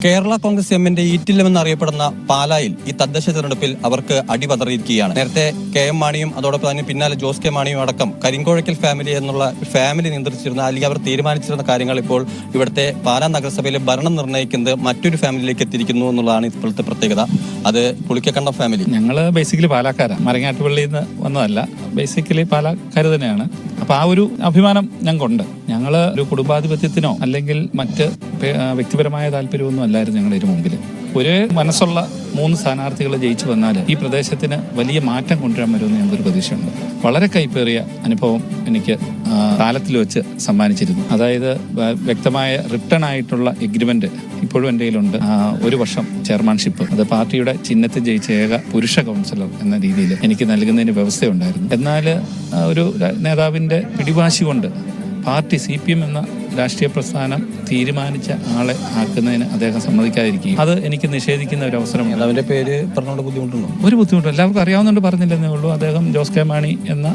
കേരള കോൺഗ്രസ് എമ്മിന്റെ ഈറ്റില്ലമെന്ന് അറിയപ്പെടുന്ന പാലായിൽ ഈ തദ്ദേശ തെരഞ്ഞെടുപ്പിൽ അവർക്ക് അടിപതറിയിരിക്കുകയാണ്. നേരത്തെ കെ എം മാണിയും അതോടൊപ്പം തന്നെ പിന്നാലെ ജോസ് കെ മാണിയും അടക്കം കരിങ്കോഴക്കൽ ഫാമിലി എന്നുള്ള ഫാമിലി നിയന്ത്രിച്ചിരുന്ന അല്ലെങ്കിൽ അവർ തീരുമാനിച്ചിരുന്ന കാര്യങ്ങൾ ഇപ്പോൾ ഇവിടുത്തെ പാലാ നഗരസഭയിലെ ഭരണം നിർണ്ണയിക്കുന്നത് മറ്റൊരു ഫാമിലിയിലേക്ക് എത്തിയിരിക്കുന്നു എന്നുള്ളതാണ് ഇപ്പോഴത്തെ പ്രത്യേകത. അത് പുളിക്കക്കണ്ടം ഫാമിലി. ഞങ്ങൾ ബേസിക്കലി പാലക്കാരാണ്, മരങ്ങാട്ടുപള്ളിയിൽ നിന്ന് വന്നതല്ല, ബേസിക്കലി പാലക്കാർ തന്നെയാണ്. അപ്പൊ ആ ഒരു അഭിമാനം ഞങ്ങൾക്കുണ്ട്. ഞങ്ങൾ ഒരു കുടുംബാധിപത്യത്തിനോ അല്ലെങ്കിൽ മറ്റ് വ്യക്തിപരമായ താല്പര്യമൊന്നും അല്ലായിരുന്നു ഞങ്ങളുടെ ഇതിനു മുമ്പിൽ. ഒരേ മനസ്സുള്ള 3 സ്ഥാനാർത്ഥികൾ ജയിച്ചു വന്നാൽ ഈ പ്രദേശത്തിന് വലിയ മാറ്റം കൊണ്ടുവരാൻ വരുമെന്ന് ഞങ്ങൾക്കൊരു പ്രതീക്ഷയുണ്ട്. വളരെ കൈപ്പേറിയ അനുഭവം എനിക്ക് കാലത്തിൽ വെച്ച് സമ്മാനിച്ചിരുന്നു. അതായത് വ്യക്തമായ റിട്ടേൺ ആയിട്ടുള്ള എഗ്രിമെന്റ് ഇപ്പോഴും എൻ്റെ കയ്യിലുണ്ട്. 1 വർഷം ചെയർമാൻഷിപ്പ്, അത് പാർട്ടിയുടെ ചിഹ്നത്തിൽ ജയിച്ച ഏക പുരുഷ കൗൺസിലർ എന്ന രീതിയിൽ എനിക്ക് നൽകുന്നതിന് വ്യവസ്ഥയുണ്ടായിരുന്നു. എന്നാൽ ഒരു നേതാവിൻ്റെ പിടിവാശി കൊണ്ട് പാർട്ടി CPM എന്ന രാഷ്ട്രീയ പ്രസ്ഥാനം തീരുമാനിച്ച ആളെ ആക്കുന്നതിന് അദ്ദേഹം സമ്മതിക്കാതിരിക്കുകയും അത് എനിക്ക് നിഷേധിക്കുന്ന ഒരു അവസരം. അവന്റെ പേര് പറഞ്ഞുകൊണ്ട് ബുദ്ധിമുട്ടുണ്ടോ? ഒരു ബുദ്ധിമുട്ടും എല്ലാവർക്കും അറിയാവുന്നുണ്ട്, പറഞ്ഞില്ലെന്നേ ഉള്ളൂ. അദ്ദേഹം ജോസ് കെ മാണി എന്ന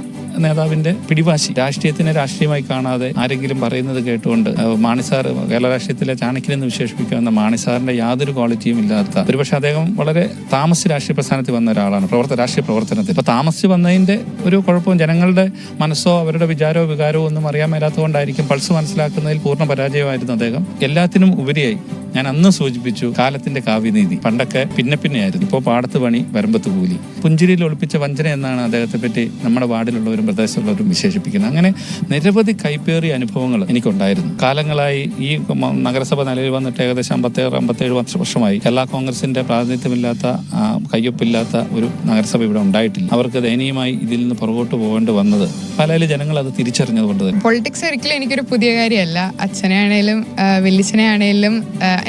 നേതാവിന്റെ പിടിവാശി, രാഷ്ട്രീയത്തിനെ രാഷ്ട്രീയമായി കാണാതെ ആരെങ്കിലും പറയുന്നത് കേട്ടുകൊണ്ട് മാണി സാർ കേരള രാഷ്ട്രീയത്തിലെ ചാണക്യനെന്ന് വിശേഷിപ്പിക്കുന്ന മാണി സാറിന്റെ യാതൊരു ക്വാളിറ്റിയും ഇല്ലാത്ത, ഒരുപക്ഷെ അദ്ദേഹം വളരെ താമസിച്ച് രാഷ്ട്രീയ പ്രസ്ഥാനത്തിൽ വന്ന ഒരാളാണ്, രാഷ്ട്രീയ പ്രവർത്തനത്തിൽ. ഇപ്പൊ താമസിച്ച് വന്നതിന്റെ ഒരു കുഴപ്പവും ജനങ്ങളുടെ മനസ്സോ അവരുടെ വിചാരമോ വികാരമോ ഒന്നും അറിയാൻ മേലാത്തതുകൊണ്ടായിരിക്കും പൾസ് മനസ്സിലാക്കുന്നതിൽ പൂർണ്ണ പരാജയമായിരുന്നു അദ്ദേഹം. എല്ലാത്തിനും ഉപരിയായി ഞാൻ അന്ന് സൂചിപ്പിച്ചു കാലത്തിന്റെ കാവ്യനീതി. പണ്ടൊക്കെ പിന്നെയായിരുന്നു, ഇപ്പോൾ പാടത്ത് പണി വരമ്പത്ത് കൂലി. പുഞ്ചിരിയിൽ ഒളിപ്പിച്ച വഞ്ചന എന്നാണ് അദ്ദേഹത്തെ പറ്റി നമ്മുടെ വാർഡിലുള്ളവരും പ്രദേശത്തുള്ളവരും വിശേഷിപ്പിക്കുന്നത്. അങ്ങനെ നിരവധി കൈപ്പേറിയ അനുഭവങ്ങൾ എനിക്കുണ്ടായിരുന്നു. കാലങ്ങളായി ഈ നഗരസഭ നിലയിൽ വന്നിട്ട് ഏകദേശം 56-57 വർഷമായി കേരള കോൺഗ്രസിന്റെ പ്രാതിനിധ്യമില്ലാത്ത, കയ്യൊപ്പില്ലാത്ത ഒരു നഗരസഭ ഇവിടെ ഉണ്ടായിട്ടില്ല. അവർക്ക് ദയനീയമായി ഇതിൽ നിന്ന് പുറകോട്ട് പോകേണ്ടി വന്നത് പലയിലും ജനങ്ങൾ അത് തിരിച്ചറിഞ്ഞതുകൊണ്ട് തന്നെ. പൊളിറ്റിക്സ് ഒരിക്കലും എനിക്കൊരു പുതിയ കാര്യമല്ല. അച്ഛനെ ആണേലും വലിയച്ഛനെ ആണേലും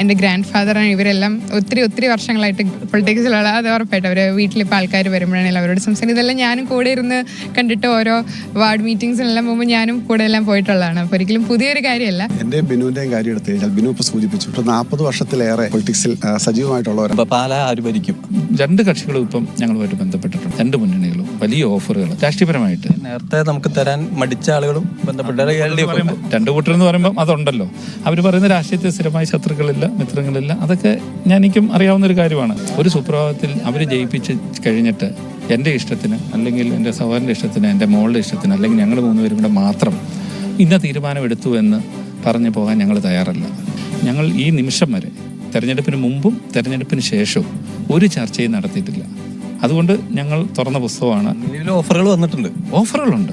എൻ്റെ ഗ്രാൻഡ് ഫാദറാണ്, ഇവരെല്ലാം ഒത്തിരി വർഷങ്ങളായിട്ട് പൊളിറ്റിക്സിലുള്ള. അത് ഉറപ്പായിട്ട് അവർ വീട്ടിലിപ്പോൾ ആൾക്കാർ വരുമ്പോഴാണെങ്കിലും അവരോട് സംസാരിക്കും. ഇതെല്ലാം ഞാനും കൂടെ ഇരുന്ന് കണ്ടിട്ട് ഓരോ വാർഡ് മീറ്റിംഗ്സിനെല്ലാം പോകുമ്പോൾ ഞാനും കൂടെ എല്ലാം പോയിട്ടുള്ളതാണ്. അപ്പോൾ ഒരിക്കലും പുതിയൊരു കാര്യമല്ല. എൻ്റെ ബിനുവിൻ്റെയും കാര്യം എടുത്തു കഴിഞ്ഞാൽ ബിനു ഇപ്പോൾ സൂചിപ്പിച്ചു 40 വർഷത്തിലേറെ പൊളിറ്റിക്സിൽ സജീവമായിട്ടുള്ളവരാണ്. പാലാ ആര് ഭരിക്കും? 2 കക്ഷികളും ഇപ്പം ഞങ്ങളുമായിട്ട് ബന്ധപ്പെട്ടിട്ടുണ്ട്. 2 മുന്നണികളും വലിയ ഓഫറുകൾ രാഷ്ട്രീയപരമായിട്ട്. നേരത്തെ നമുക്ക് തരാൻ മടിച്ച ആളുകളും ബന്ധപ്പെട്ട 2 കൂട്ടരെന്ന് പറയുമ്പോൾ അതുണ്ടല്ലോ. അവർ പറയുന്ന രാഷ്ട്രീയത്തിൽ സ്ഥിരമായി ശത്രുക്കളില്ല, മിത്രങ്ങളില്ല. അതൊക്കെ എനിക്കും അറിയാവുന്നൊരു കാര്യമാണ്. ഒരു സുപ്രഭാതത്തിൽ അവർ ജയിപ്പിച്ച് കഴിഞ്ഞിട്ട് എൻ്റെ ഇഷ്ടത്തിന് അല്ലെങ്കിൽ എൻ്റെ സഹോദരൻ്റെ ഇഷ്ടത്തിന്, എൻ്റെ മോളുടെ ഇഷ്ടത്തിന്, അല്ലെങ്കിൽ ഞങ്ങൾ 3 പേരും കൂടെ മാത്രം ഇന്ന തീരുമാനമെടുത്തു എന്ന് പറഞ്ഞു പോകാൻ ഞങ്ങൾ തയ്യാറല്ല. ഞങ്ങൾ ഈ നിമിഷം വരെ തെരഞ്ഞെടുപ്പിന് മുമ്പും തെരഞ്ഞെടുപ്പിന് ശേഷവും ഒരു ചർച്ചയും നടത്തിയിട്ടില്ല. അതുകൊണ്ട് ഞങ്ങൾ തുറന്ന പുസ്തകമാണ്. ഓഫറുകൾ വന്നിട്ടുണ്ട്. ഓഫറുകളുണ്ട്.